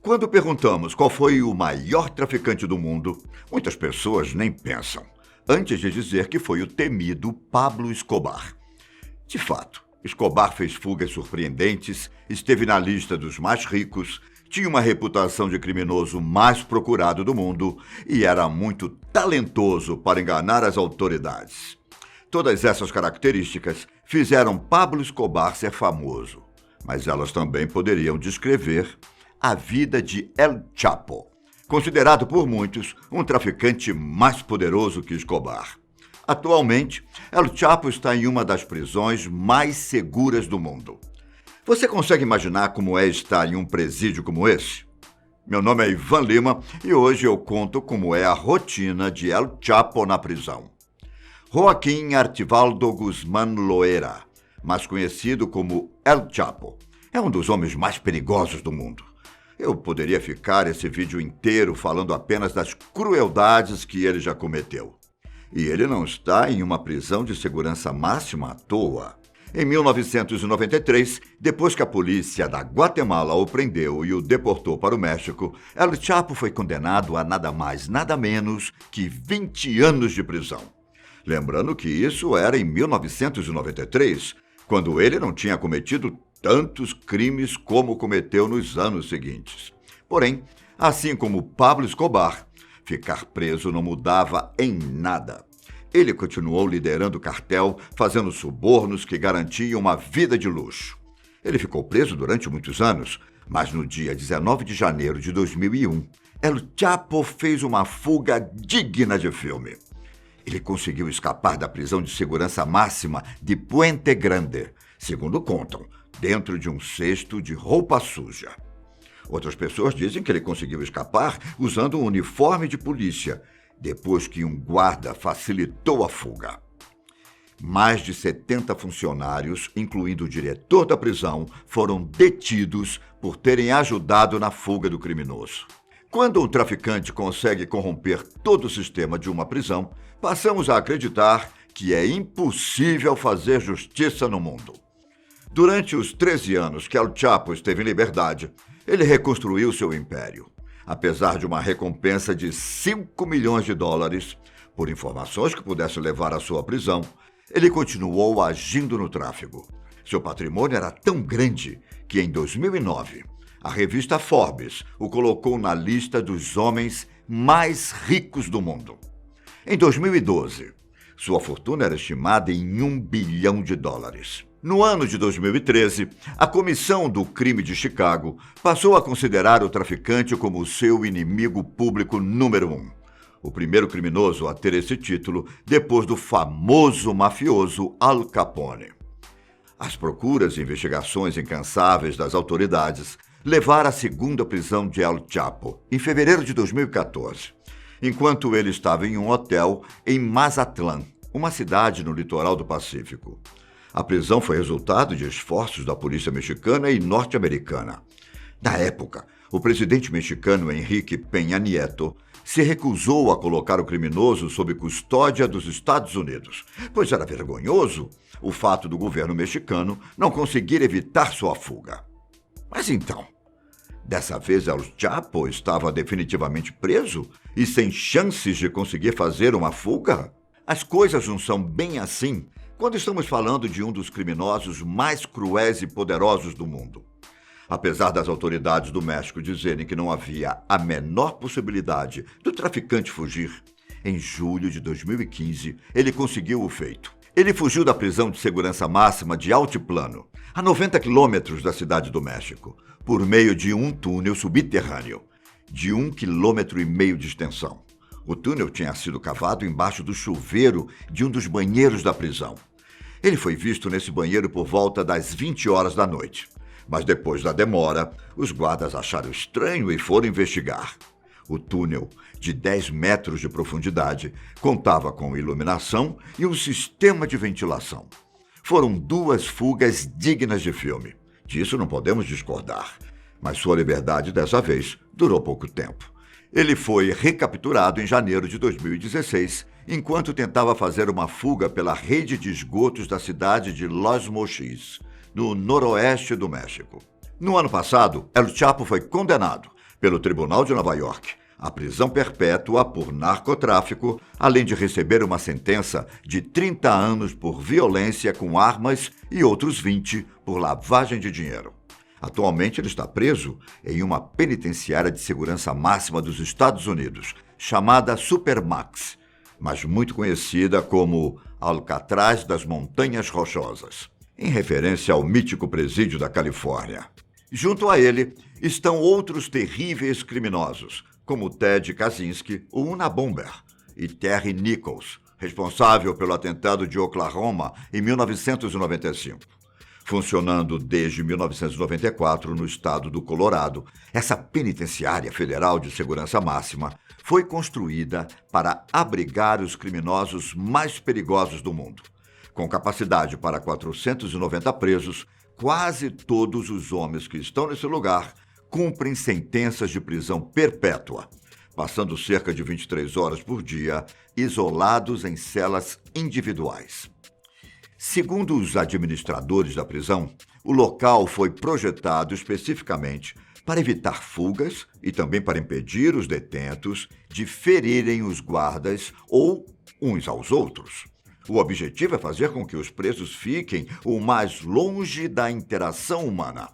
Quando perguntamos qual foi o maior traficante do mundo, muitas pessoas nem pensam, antes de dizer que foi o temido Pablo Escobar. De fato, Escobar fez fugas surpreendentes, esteve na lista dos mais ricos, tinha uma reputação de criminoso mais procurado do mundo e era muito talentoso para enganar as autoridades. Todas essas características fizeram Pablo Escobar ser famoso, mas elas também poderiam descrever a vida de El Chapo, considerado por muitos um traficante mais poderoso que Escobar. Atualmente, El Chapo está em uma das prisões mais seguras do mundo. Você consegue imaginar como é estar em um presídio como esse? Meu nome é Ivan Lima e hoje eu conto como é a rotina de El Chapo na prisão. Joaquim Artivaldo Guzmán Loera, mais conhecido como El Chapo, é um dos homens mais perigosos do mundo. Eu poderia ficar esse vídeo inteiro falando apenas das crueldades que ele já cometeu. E ele não está em uma prisão de segurança máxima à toa. Em 1993, depois que a polícia da Guatemala o prendeu e o deportou para o México, El Chapo foi condenado a nada mais, nada menos que 20 anos de prisão. Lembrando que isso era em 1993, quando ele não tinha cometido tantos crimes como cometeu nos anos seguintes. Porém, assim como Pablo Escobar, ficar preso não mudava em nada. Ele continuou liderando o cartel, fazendo subornos que garantiam uma vida de luxo. Ele ficou preso durante muitos anos, mas no dia 19 de janeiro de 2001, El Chapo fez uma fuga digna de filme. Ele conseguiu escapar da prisão de segurança máxima de Puente Grande, segundo contam, dentro de um cesto de roupa suja. Outras pessoas dizem que ele conseguiu escapar usando um uniforme de polícia, depois que um guarda facilitou a fuga. Mais de 70 funcionários, incluindo o diretor da prisão, foram detidos por terem ajudado na fuga do criminoso. Quando um traficante consegue corromper todo o sistema de uma prisão, passamos a acreditar que é impossível fazer justiça no mundo. Durante os 13 anos que El Chapo esteve em liberdade, ele reconstruiu seu império. Apesar de uma recompensa de $5 milhões por informações que pudessem levar à sua prisão, ele continuou agindo no tráfico. Seu patrimônio era tão grande que, em 2009, a revista Forbes o colocou na lista dos homens mais ricos do mundo. Em 2012, sua fortuna era estimada em $1 bilhão. No ano de 2013, a Comissão do Crime de Chicago passou a considerar o traficante como seu inimigo público número 1. O primeiro criminoso a ter esse título depois do famoso mafioso Al Capone. As procuras e investigações incansáveis das autoridades levaram à segunda prisão de El Chapo, em fevereiro de 2014, enquanto ele estava em um hotel em Mazatlán, uma cidade no litoral do Pacífico. A prisão foi resultado de esforços da polícia mexicana e norte-americana. Na época, o presidente mexicano Enrique Peña Nieto se recusou a colocar o criminoso sob custódia dos Estados Unidos, pois era vergonhoso o fato do governo mexicano não conseguir evitar sua fuga. Mas então, dessa vez El Chapo estava definitivamente preso e sem chances de conseguir fazer uma fuga? As coisas não são bem assim quando estamos falando de um dos criminosos mais cruéis e poderosos do mundo. Apesar das autoridades do México dizerem que não havia a menor possibilidade do traficante fugir, em julho de 2015, ele conseguiu o feito. Ele fugiu da prisão de segurança máxima de Altiplano, a 90 quilômetros da cidade do México, por meio de um túnel subterrâneo, de 1,5 km de extensão. O túnel tinha sido cavado embaixo do chuveiro de um dos banheiros da prisão. Ele foi visto nesse banheiro por volta das 20 horas da noite. Mas depois da demora, os guardas acharam estranho e foram investigar. O túnel, de 10 metros de profundidade, contava com iluminação e um sistema de ventilação. Foram 2 fugas dignas de filme. Disso não podemos discordar. Mas sua liberdade, dessa vez, durou pouco tempo. Ele foi recapturado em janeiro de 2016, enquanto tentava fazer uma fuga pela rede de esgotos da cidade de Los Mochis, no noroeste do México. No ano passado, El Chapo foi condenado pelo Tribunal de Nova York a prisão perpétua por narcotráfico, além de receber uma sentença de 30 anos por violência com armas e outros 20 por lavagem de dinheiro. Atualmente ele está preso em uma penitenciária de segurança máxima dos Estados Unidos, chamada Supermax, mas muito conhecida como Alcatraz das Montanhas Rochosas, em referência ao mítico presídio da Califórnia. Junto a ele estão outros terríveis criminosos, como Ted Kaczynski, o Unabomber, e Terry Nichols, responsável pelo atentado de Oklahoma em 1995. Funcionando desde 1994 no estado do Colorado, essa penitenciária federal de segurança máxima foi construída para abrigar os criminosos mais perigosos do mundo. Com capacidade para 490 presos, quase todos os homens que estão nesse lugar cumprem sentenças de prisão perpétua, passando cerca de 23 horas por dia, isolados em celas individuais. Segundo os administradores da prisão, o local foi projetado especificamente para evitar fugas e também para impedir os detentos de ferirem os guardas ou uns aos outros. O objetivo é fazer com que os presos fiquem o mais longe da interação humana.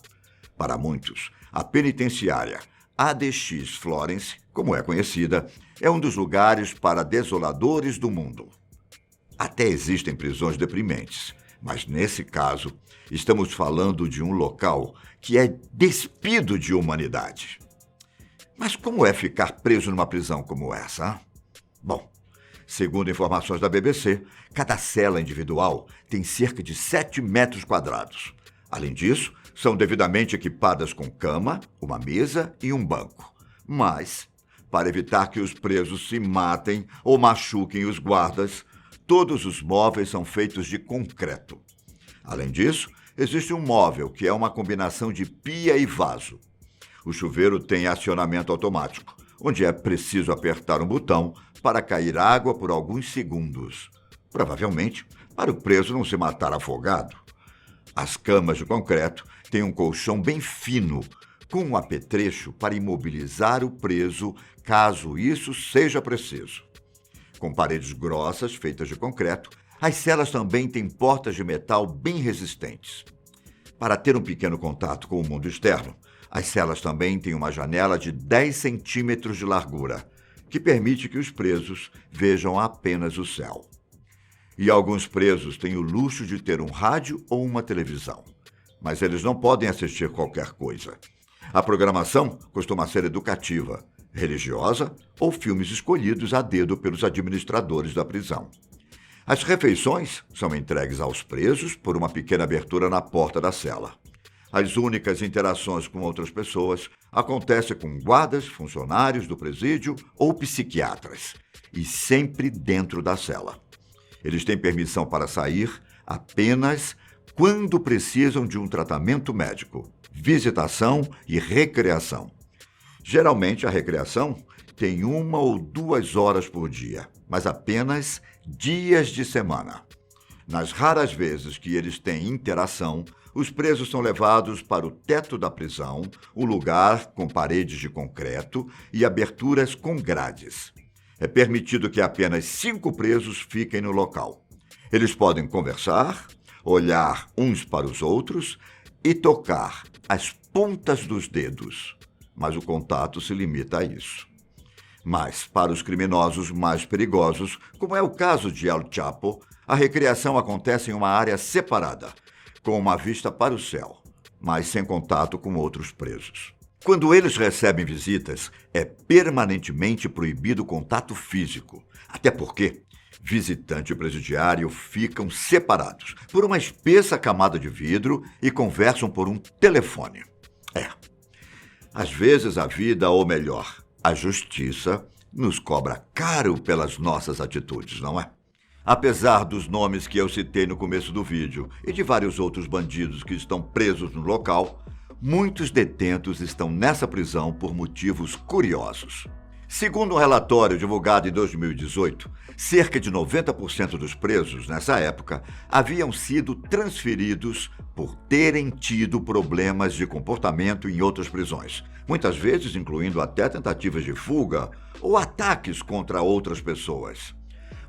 Para muitos, a penitenciária ADX Florence, como é conhecida, é um dos lugares para desoladores do mundo. Até existem prisões deprimentes, mas nesse caso, estamos falando de um local que é despido de humanidade. Mas como é ficar preso numa prisão como essa, hein? Bom, segundo informações da BBC, cada cela individual tem cerca de 7 metros quadrados. Além disso, são devidamente equipadas com cama, uma mesa e um banco. Mas, para evitar que os presos se matem ou machuquem os guardas, todos os móveis são feitos de concreto. Além disso, existe um móvel que é uma combinação de pia e vaso. O chuveiro tem acionamento automático, onde é preciso apertar um botão para cair água por alguns segundos. Provavelmente, para o preso não se matar afogado. As camas de concreto têm um colchão bem fino, com um apetrecho para imobilizar o preso caso isso seja preciso. Com paredes grossas feitas de concreto, as celas também têm portas de metal bem resistentes. Para ter um pequeno contato com o mundo externo, as celas também têm uma janela de 10 centímetros de largura, que permite que os presos vejam apenas o céu. E alguns presos têm o luxo de ter um rádio ou uma televisão, mas eles não podem assistir qualquer coisa. A programação costuma ser educativa, religiosa ou filmes escolhidos a dedo pelos administradores da prisão. As refeições são entregues aos presos por uma pequena abertura na porta da cela. As únicas interações com outras pessoas acontecem com guardas, funcionários do presídio ou psiquiatras, e sempre dentro da cela. Eles têm permissão para sair apenas quando precisam de um tratamento médico, visitação e recreação. Geralmente, a recreação tem 1 ou 2 horas por dia, mas apenas dias de semana. Nas raras vezes que eles têm interação, os presos são levados para o teto da prisão, um lugar com paredes de concreto e aberturas com grades. É permitido que apenas 5 presos fiquem no local. Eles podem conversar, olhar uns para os outros e tocar as pontas dos dedos, mas o contato se limita a isso. Mas, para os criminosos mais perigosos, como é o caso de El Chapo, a recreação acontece em uma área separada, com uma vista para o céu, mas sem contato com outros presos. Quando eles recebem visitas, é permanentemente proibido o contato físico, até porque visitante e presidiário ficam separados por uma espessa camada de vidro e conversam por um telefone. Às vezes a vida, ou melhor, a justiça, nos cobra caro pelas nossas atitudes, não é? Apesar dos nomes que eu citei no começo do vídeo e de vários outros bandidos que estão presos no local, muitos detentos estão nessa prisão por motivos curiosos. Segundo um relatório divulgado em 2018, cerca de 90% dos presos nessa época haviam sido transferidos por terem tido problemas de comportamento em outras prisões, muitas vezes incluindo até tentativas de fuga ou ataques contra outras pessoas.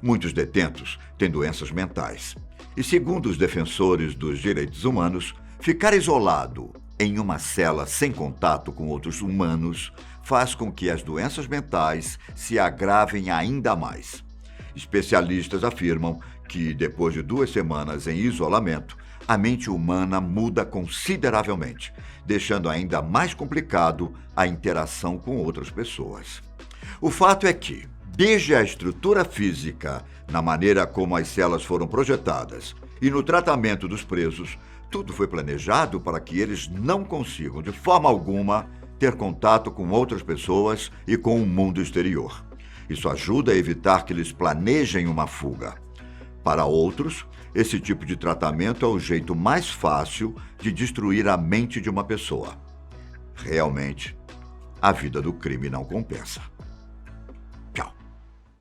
Muitos detentos têm doenças mentais e, segundo os defensores dos direitos humanos, ficar isolado em uma cela sem contato com outros humanos faz com que as doenças mentais se agravem ainda mais. Especialistas afirmam que, depois de 2 semanas em isolamento, a mente humana muda consideravelmente, deixando ainda mais complicado a interação com outras pessoas. O fato é que, desde a estrutura física, na maneira como as celas foram projetadas e no tratamento dos presos, tudo foi planejado para que eles não consigam, de forma alguma, ter contato com outras pessoas e com o mundo exterior. Isso ajuda a evitar que eles planejem uma fuga. Para outros, esse tipo de tratamento é o jeito mais fácil de destruir a mente de uma pessoa. Realmente, a vida do crime não compensa.